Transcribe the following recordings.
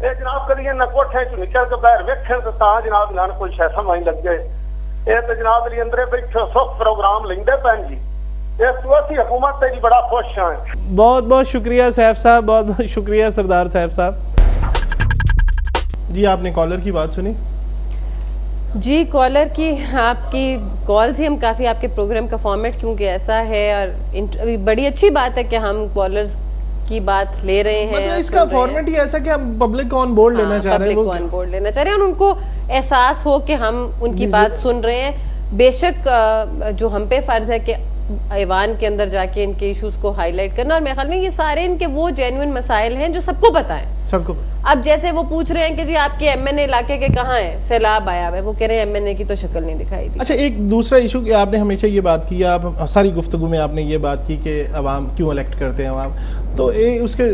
ये जनाब कभी ना कोठे चो निकल के बाहर वेखण तो ता जनाब ना कोई शै समझ लगे। ये तो जनाब जी अंदर बैठे सुख प्रोग्राम लेंदे पैन जी। इस वसी हुकूमत से जी बड़ा खुश हैं। बहुत बहुत शुक्रिया सैफ साहब, बहुत बहुत शुक्रिया सरदार सैफ साहब। जी आपने कॉलर की बात सुनी? जी कॉलर की आपकी कॉल से हम काफ़ी आपके प्रोग्राम का फॉर्मेट क्योंकि ऐसा है और अभी बड़ी अच्छी बात है कि हम कॉलर्स की बात ले रहे हैं। मतलब इसका फॉर्मेट ही ऐसा कि हम पब्लिक को ऑन बोर्ड लेना चाह रहे हैं, पब्लिक को ऑन बोर्ड लेना चाह रहे हैं और उनको एहसास हो कि हम उनकी बात सुन रहे हैं। बेशक जो हम पे फर्ज है कि ऐवान के अंदर जाके इनके इश्यूज को हाईलाइट करना, और मेरे ख्याल में ये सारे इनके वो जेन्युइन मसाइल हैं जो सबको पता है। सबको अब जैसे वो पूछ रहे हैं कि जी आपके एमएनए इलाके के कहाँ है, सैलाब आया है, वो कह रहे हैं एमएनए की तो शक्ल नहीं दिखाई दी। अच्छा, एक दूसरा इशू कि आपने हमेशा ये बात की, आप सारी गुफ्तगू में आपने ये बात की कि अवाम क्यों इलेक्ट करते हैं अवाम, तो उसके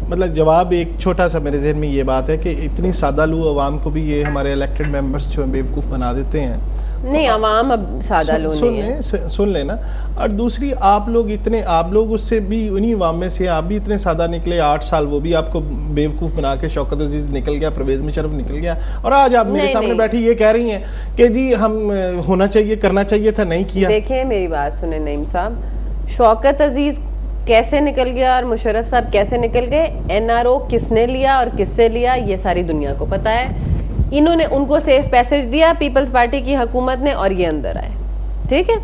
मतलब जवाब एक छोटा सा मेरे जहन में ये बात है कि इतनी सादा लू अवाम को भी ये हमारे इलेक्टेड मेंबर्स जो बेवकूफ़ बना देते हैं। नहीं, अवाम अब सादा लो नहीं है। सुन लेना। और दूसरी, आप लोग उससे भी उन्हीं अवाम में से आप भी इतने सादा निकले। 8 साल वो भी आपको बेवकूफ़ बना के शौकत अजीज निकल गया, परवेज़ मुशर्रफ निकल गया, और आज आप मेरे सामने बैठी ये कह रही हैं कि जी हम होना चाहिए, करना चाहिए था, नहीं किया। देखें मेरी बात सुने नईम साहब, शौकत अजीज कैसे निकल गया और मुशर्रफ साहब कैसे निकल गए, एनआरओ किसने लिया और किससे लिया, ये सारी दुनिया को पता है। इन्होंने उनको सेफ पैसेज दिया पीपल्स पार्टी की हुकूमत ने और ये अंदर आए, ठीक है।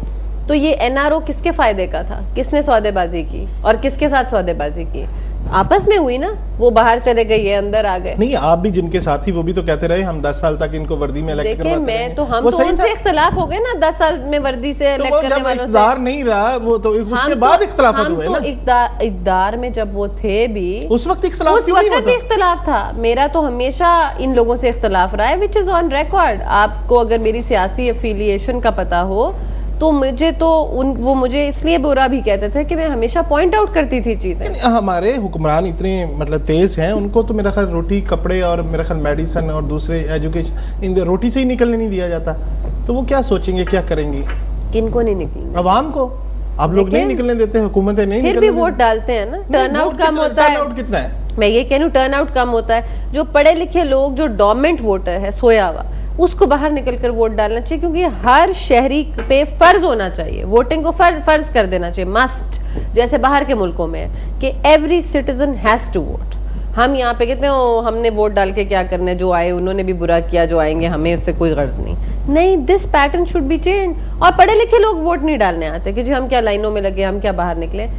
तो ये एनआरओ किसके फायदे का था, किसने सौदेबाजी की और किसके साथ सौदेबाजी की, आपस में हुई ना। वो बाहर चले गए, ये अंदर आ गए। नहीं, आप भी जिनके साथ ही वो भी तो कहते रहे हम 10 साल तक इनको वर्दी में इलेक्ट करवाते रहे। मैं तो हम तो उनसे इख्तलाफ हो गए ना 10 साल में वर्दी से इलेक्ट करने वालों से। इक़्तिदार नहीं रहा वो तो उसके बाद इख्तलाफात हुए ना। इक़्तिदार में जब वो थे भी उस वक्त इख्तलाफ क्यों नहीं होता? भी इख्तलाफ था। मेरा तो हमेशा इन लोगों से इख्तलाफ रहा है, विच इज ऑन रिकॉर्ड। आपको अगर मेरी सियासी एफिलिएशन का पता हो तो वो मुझे इसलिए बुरा भी कहते थे कि मैं हमेशा पॉइंट आउट करती थी चीजें। हमारे हुक्मरान इतने मतलब तेज हैं, उनको तो मेरा ख्याल रोटी, कपड़े और मेरा ख्याल मेडिसिन और दूसरे एजुकेशन, इन रोटी से ही निकलने नहीं दिया जाता। तो वो क्या सोचेंगे, क्या करेंगे? किनको नहीं निकलेंगे? अवाम को। आप लोग नहीं निकलने देते, हुकूमतें नहीं, फिर भी वोट डालते हैं ना। टर्न आउट कम होता है। टर्न कितना है? मैं ये कह रही हूँ टर्न आउट कम होता है। जो पढ़े लिखे लोग, जो डोमिनेंट वोटर है, सोया हुआ, उसको बाहर निकल कर वोट डालना चाहिए, क्योंकि हर शहरी पे फर्ज होना चाहिए, वोटिंग को फर्ज कर देना चाहिए, मस्ट, जैसे बाहर के मुल्कों में है कि every citizen has to vote. हम यहाँ पे कहते हैं हमने वोट डाल के क्या करना है, जो आए उन्होंने भी बुरा किया, जो आएंगे हमें उससे कोई गर्ज नहीं। This pattern should be change. और पढ़े लिखे लोग वोट नहीं डालने आते कि जी हम क्या लाइनों में लगे, हम क्या बाहर निकले।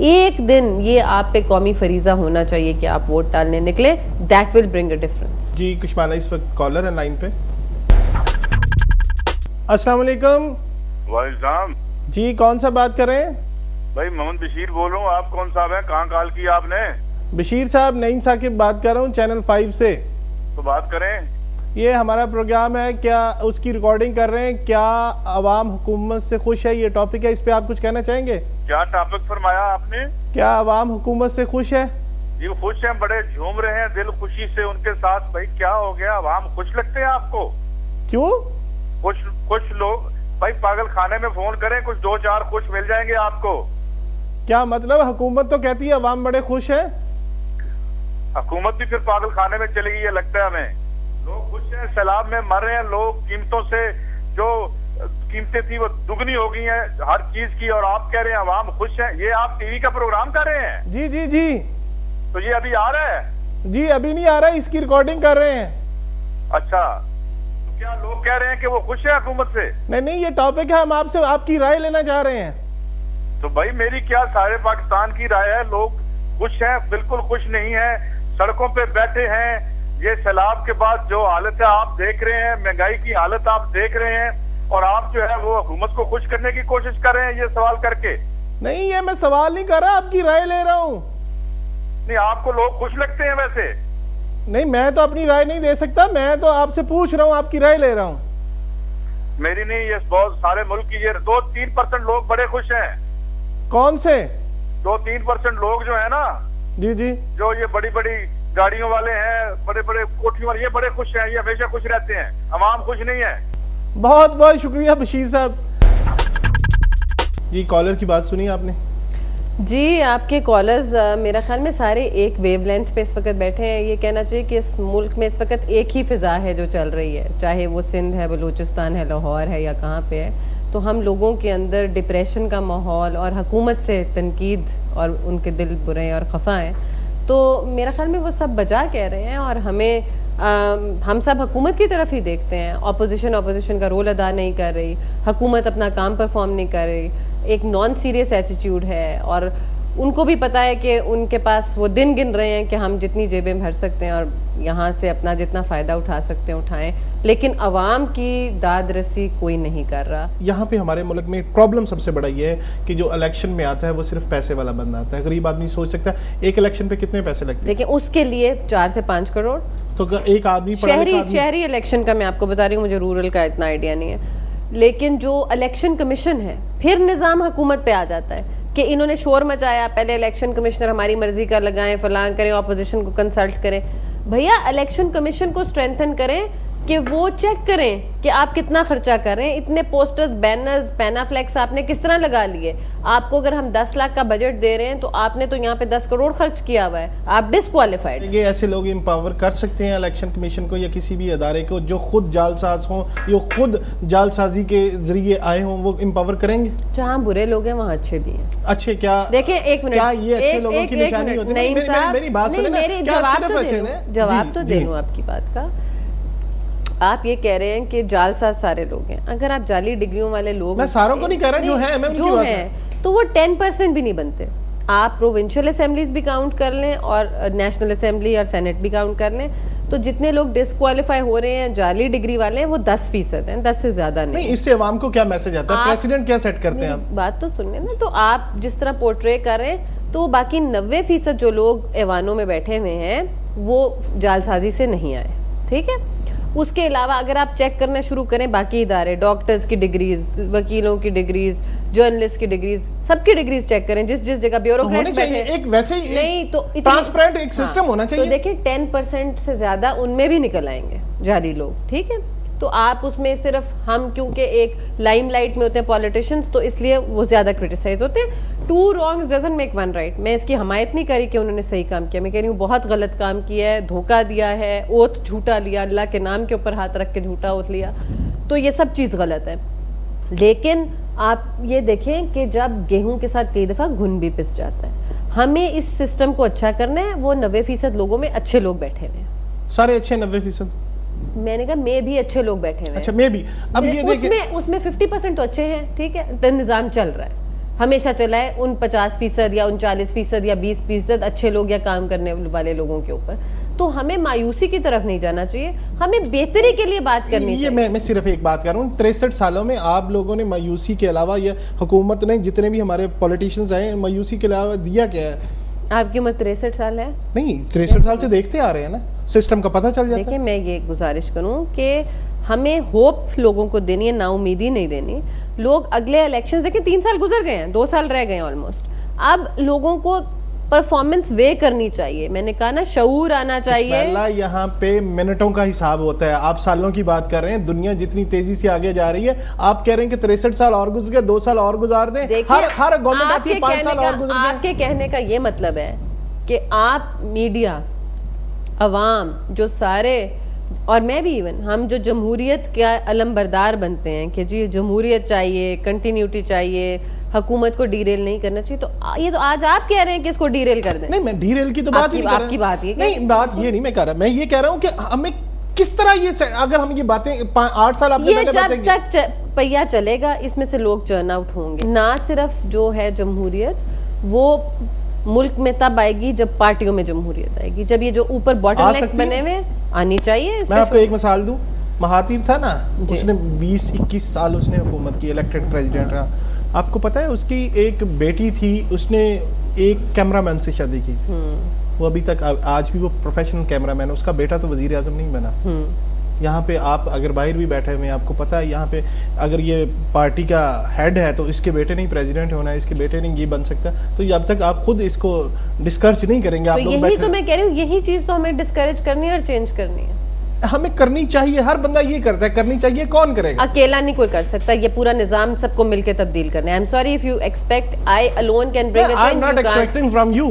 एक दिन ये आप पे कौमी फरीजा होना चाहिए कि आप वोट डालने निकले, that will bring a difference. जी कुछ माना, इस वक्त कॉलर है लाइन पे। अस्सलाम वालेकुम। वालेकुम जी, कौन सा बात कर रहे हैं? भाई मोहम्मद बशीर बोल रहा हूँ। आप कौन साहब हैं? कहाँ कॉल किया आपने? बशीर साहब, नईम साकिब बात कर रहा हूँ, चैनल 5 से। तो बात करें। ये हमारा प्रोग्राम है, क्या उसकी रिकॉर्डिंग कर रहे हैं, क्या अवाम हुकूमत से खुश है, ये टॉपिक है, इस पे आप कुछ कहना चाहेंगे? क्या टॉपिक फरमाया आपने? क्या अवाम हुकूमत से खुश है? जी खुश हैं, बड़े झूम रहे हैं दिल खुशी से उनके साथ। भाई क्या हो गया, अवाम खुश लगते हैं आपको? क्यों? कुछ लोग भाई पागल खाने में फोन करें, कुछ 2-4 खुश मिल जाएंगे आपको। क्या मतलब? हुकूमत तो कहती है अवाम बड़े खुश है, हुकूमत भी फिर पागल खाने में चली गई है लगता है हमें। लोग खुश हैं, सैलाब में मर रहे हैं लोग, कीमतों से जो कीमतें थी वो दुगनी हो गई हैं हर चीज की, और आप कह रहे हैं अवाम खुश है। ये आप टीवी का प्रोग्राम कर रहे हैं? जी जी जी। तो ये अभी आ रहा है? जी अभी नहीं आ रहा है, इसकी रिकॉर्डिंग कर रहे हैं। अच्छा, तो क्या लोग कह रहे हैं कि वो खुश है हुकूमत से? नहीं, ये टॉपिक है, हम आपसे आपकी राय लेना चाह रहे हैं। तो भाई मेरी क्या, सारे पाकिस्तान की राय है, लोग खुश हैं? बिल्कुल खुश नहीं है, सड़कों पे बैठे हैं। ये सैलाब के बाद जो हालत है आप देख रहे हैं, महंगाई की हालत आप देख रहे हैं, और आप जो है वो हुकूमत को खुश करने की कोशिश कर रहे हैं ये सवाल करके। नहीं, ये मैं सवाल नहीं कर रहा, आपकी राय ले रहा हूँ। नहीं, आपको लोग खुश लगते हैं वैसे? नहीं, मैं तो अपनी राय नहीं दे सकता, मैं तो आपसे पूछ रहा हूँ, आपकी राय ले रहा हूँ। मेरी नहीं, ये बहुत सारे मुल्क की, ये 2-3% लोग बड़े खुश हैं। कौन से 2-3% लोग जो है ना? जी जी। जो ये बड़ी बड़ी गाड़ियों वाले हैं, बड़े बड़े कोठियों वाले, ये बड़े खुश हैं, ये हमेशा खुश रहते हैं, अवाम खुश नहीं है। बहुत बहुत शुक्रिया बशीर साहब। जी कॉलर की बात सुनी आपने? जी, आपके कॉलर्स मेरा ख्याल में सारे एक वेवलेंथ पे इस वक्त बैठे हैं। ये कहना चाहिए कि इस मुल्क में इस वक्त एक ही फ़िज़ा है जो चल रही है, चाहे वो सिंध है, बलूचिस्तान है, लाहौर है या कहाँ पे है। तो हम लोगों के अंदर डिप्रेशन का माहौल और हुकूमत से तनकीद और उनके दिल बुरे और खफा हैं। तो मेरा ख्याल में वो सब बजा कह रहे हैं और हमें हम सब हुकूमत की तरफ ही देखते हैं। ऑपोजिशन का रोल अदा नहीं कर रही, हुकूमत अपना काम परफॉर्म नहीं कर रही, एक नॉन सीरियस एटीट्यूड है और उनको भी पता है कि उनके पास वो दिन गिन रहे हैं कि हम जितनी जेबें भर सकते हैं और यहाँ से अपना जितना फ़ायदा उठा सकते हैं उठाएं, लेकिन अवाम की दाद रसी कोई नहीं कर रहा। यहाँ पे हमारे मुल्क में प्रॉब्लम सबसे बड़ा ये है कि जो इलेक्शन में आता है वो सिर्फ पैसे वाला बंदा आता है। गरीब आदमी सोच सकता है एक इलेक्शन पे कितने पैसे लगते हैं, देखिए उसके लिए 4 से 5 करोड़। तो एक आदमी शहरी इलेक्शन का मैं आपको बता रही हूँ, मुझे रूरल का इतना आइडिया नहीं है। लेकिन जो इलेक्शन कमीशन है, फिर निज़ाम हुकूमत पे आ जाता है कि इन्होंने शोर मचाया, पहले इलेक्शन कमिश्नर हमारी मर्जी का लगाएं, फलां करें, ऑपोजिशन को कंसल्ट करें। भैया इलेक्शन कमीशन को स्ट्रेंथन करें कि वो चेक करें कि आप कितना खर्चा कर रहे हैं। इतने पोस्टर्स, बैनर्स, पैनाफ्लेक्स आपने किस तरह लगा लिए। आपको अगर हम 10 लाख का बजट दे रहे हैं तो आपने तो यहाँ पे 10 करोड़ खर्च किया हुआ है, आप डिस्क्वालिफाइड। ये ऐसे लोग एम्पावर कर सकते हैं इलेक्शन कमीशन को या किसी भी अदारे को जो खुद जालसाज हों, जो खुद जालसाजी के जरिए आए हों, वो एम्पावर करेंगे। जहाँ बुरे लोग हैं वहाँ अच्छे भी हैं। अच्छे क्या देखिए, एक मिनट, क्या ये अच्छे लोगों की निशानी होती है? मेरी बात सुनिए ना, जवाब तो दे दूं आपकी बात का। आप ये कह रहे हैं कि जालसाज सारे लोग हैं। अगर आप जाली डिग्रियों वाले लोग, मैं सारों को नहीं कह रहा, जो है मैं उनकी बात है, तो वो 10% भी नहीं बनते। आप प्रोविंशियल असेंबलीज भी काउंट कर लें और नेशनल असेंबली और सेनेट भी काउंट कर लें, तो जितने लोग डिस्क्वालीफाई हो रहे हैं जाली डिग्री वाले हैं वो 10% हैं, 10 से ज्यादा नहीं। इससे अवाम को क्या मैसेज आता है? प्रेसिडेंट क्या सेट करते हैं? बात तो सुनिए ना। तो आप जिस तरह पोर्ट्रे कर रहे हैं, तो बाकी 90% जो लोग ऐवानों में बैठे हुए हैं वो जालसाजी से नहीं आए, ठीक है। उसके अलावा अगर आप चेक करना शुरू करें बाकी इदारे, डॉक्टर्स की डिग्रीज, वकीलों की डिग्रीज, जर्नलिस्ट की डिग्रीज, सबकी डिग्रीज चेक करें, जिस जिस जगह ब्यूरोक्रेट्स बैठे हैं, एक वैसे ही नहीं तो ट्रांसपेरेंट एक सिस्टम होना चाहिए। तो देखिए 10% से ज्यादा उनमें भी निकल आएंगे जाली लोग, ठीक है। तो आप उसमें सिर्फ हम क्योंकि एक लाइमलाइट में होते हैं पॉलिटिशियंस, तो इसलिए वो ज्यादा क्रिटिसाइज होते हैं। 2 wrongs doesn't make 1 right। मैं इसकी हमायत नहीं करी कि उन्होंने सही काम किया, मैं कह रही हूँ बहुत गलत काम किया है, धोखा दिया है, ओथ झूठा लिया, अल्लाह के नाम के ऊपर हाथ रख के झूठा ओथ लिया, तो ये सब चीज़ गलत है। लेकिन आप ये देखें कि जब गेहूं के साथ कई दफ़ा घुन भी पिस जाता है। हमें इस सिस्टम को अच्छा करना है। वो 90% लोगों में अच्छे लोग बैठे हुए हैं, सारे अच्छे 90%। मैंने कहा मैं भी अच्छे लोग बैठे हुए हैं। अच्छा, मैं भी। अब ये देखिए उसमें 50% तो अच्छे हैं, ठीक है। तो निज़ाम चल रहा है, हमेशा चला है उन 50% या 39% या 20% अच्छे लोग या काम करने वाले लोगों के ऊपर। तो हमें मायूसी की तरफ नहीं जाना चाहिए, हमें बेहतरी के लिए बात करनी चाहिए। मैं सिर्फ एक बात कर रहा हूँ, 63 सालों में आप लोगों ने मायूसी के अलावा, या हुकूमत ने, जितने भी हमारे पॉलिटिशियंस आए, मायूसी के अलावा दिया क्या है? आपकी उम्र 63 साल है? नहीं, 63 साल से देखते आ रहे हैं ना, सिस्टम का पता चल जाता है। देखिए, मैं ये गुजारिश करूं कि हमें होप लोगों को देनी है, नाउमीदी नहीं देनी। लोग अगले इलेक्शंस, देखिए 3 साल गुजर गए हैं, 2 साल रह गए हैं ऑलमोस्ट। अब लोगों को परफॉर्मेंस वे करनी चाहिए। मैंने कहा ना, शऊर आना चाहिए। यहाँ पे मिनटों का हिसाब होता है, आप सालों की बात कर रहे हैं। दुनिया जितनी तेजी से आगे जा रही है, आप कह रहे हैं कि 63 साल और गुजर गए, 2 साल और गुजार दें। हर गवर्नमेंट आती है 5 साल और गुजर जाए। आपके कहने का ये मतलब है कि आप मीडिया, अवाम, जो सारे, और मैं भी इवन, हम जो जमहूरियत का अलमबरदार बनते हैं कि जी जमहूरियत चाहिए, कंटिन्यूटी चाहिए, हुकूमत को डीरेल नहीं करना चाहिए, तो ये तो आज आप कह रहे हैं कि इसको डीरेल कर दें। नहीं, मैं डीरेल की तो बात ही नहीं कर रहा। आपकी बात ये नहीं, बात ये नहीं मैं कर रहा। मैं ये कह रहा हूँ कि हमें किस तरह ये, अगर हम ये बातें 8 साल आपने ये जब तक पहिया चलेगा, इसमें से लोग टर्न आउट होंगे। ना सिर्फ जो है जमहूरियत, वो मुल्क में तब आएगी जब पार्टियों में जमहूरियत आएगी, जब ये जो ऊपर बॉटलनेक्स बने हुए आनी चाहिए। मैं आपको एक मिसाल दूं, महातीर था ना, उसने 20-21 साल उसने हुकूमत की, इलेक्टेड प्रेसिडेंट रहा। आपको पता है उसकी एक बेटी थी, उसने एक कैमरामैन से शादी की थी। वो अभी तक, आज भी वो प्रोफेशनल कैमरामैन है। उसका बेटा तो वजीर आजम नहीं बना। यहाँ पे आप अगर बाहर भी बैठे हुए हैं, आपको पता है यहाँ पे अगर ये पार्टी का हेड है तो इसके बेटे नहीं प्रेसिडेंट होना है, इसके बेटे नहीं ये बन सकता। तो जब तक आप खुद इसको डिस्करेज नहीं करेंगे, आप लोग यही तो मैं कह रही हूँ, यही चीज तो हमें डिस्करेज करनी है और चेंज करनी है। हमें करनी चाहिए, हर बंदा ये करता है, करनी चाहिए, कौन करेगा? अकेला नहीं कोई कर सकता, ये पूरा निजाम सबको मिलकर तब्दील करना है। I am sorry if you expect I alone can bring a change, I am not expecting from you.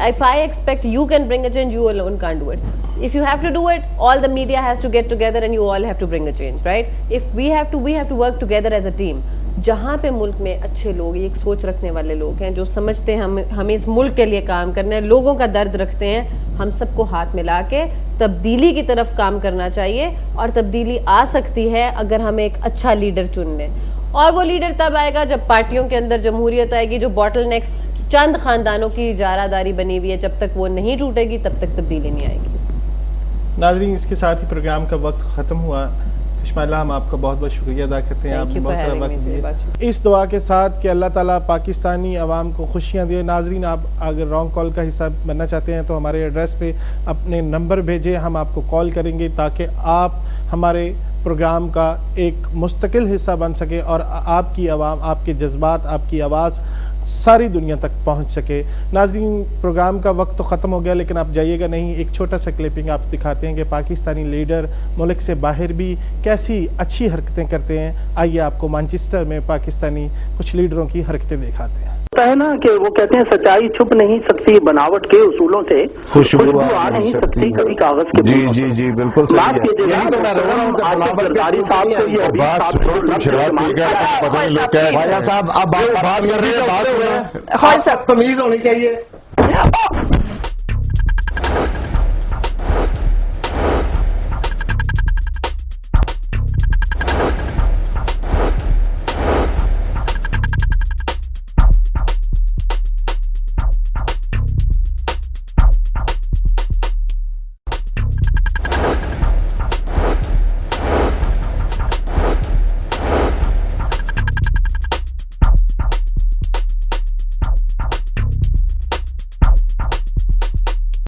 If I expect you can bring a change, you alone can't do it. If you have to do it, all the media has to get together and you all have to bring a change, right? If we have to work together as a team. जहाँ पे मुल्क में अच्छे लोग, एक सोच रखने वाले लोग हैं जो समझते हैं हमें इस मुल्क के लिए काम करना है, लोगों का दर्द रखते हैं, हम सबको हाथ मिला के तब्दीली की तरफ काम करना चाहिए। और तब्दीली आ सकती है अगर हम एक अच्छा लीडर चुन लें, और वो लीडर तब आएगा जब पार्टियों के अंदर जमहूरियत आएगी। जो बॉटल नेक्स चंद खानदानों की इजारादारी बनी हुई है, जब तक वो नहीं टूटेगी तब तक तब्दीली नहीं आएगी। नाज़रीन, इसके साथ ही प्रोग्राम का वक्त ख़त्म हुआ। इस्माइला, हम आपका बहुत बहुत शुक्रिया अदा करते हैं, आपने बहुत सारा वक्त दिया। इस दुआ के साथ कि अल्लाह ताला पाकिस्तानी अवाम को खुशियाँ दिए। नाज़रीन, आप अगर रॉन्ग कॉल का हिस्सा बनना चाहते हैं तो हमारे एड्रेस पे अपने नंबर भेजें, हम आपको कॉल करेंगे ताकि आप हमारे प्रोग्राम का एक मुस्तकिल हिस्सा बन सके और आपकी आवाम, आपके जज्बात, आपकी आवाज़ सारी दुनिया तक पहुंच सके। नाज़रीन, प्रोग्राम का वक्त तो ख़त्म हो गया, लेकिन आप जाइएगा नहीं, एक छोटा सा क्लिपिंग आप दिखाते हैं कि पाकिस्तानी लीडर मुल्क से बाहर भी कैसी अच्छी हरकतें करते हैं। आइए आपको मैनचेस्टर में पाकिस्तानी कुछ लीडरों की हरकतें दिखाते हैं। है ना कि वो कहते हैं सच्चाई छुप नहीं सकती बनावट के उसूलों से, खुशबू आ नहीं सकती कभी कागज के। जी जी जी, बिल्कुल सही है। यही तो मैं रह रहा हूँ कि सरकारी साहब को ये बात शराब पी के पता नहीं लोग क्या ख्वाजा साहब आप बात कर रहे हैं, तमीज होनी चाहिए।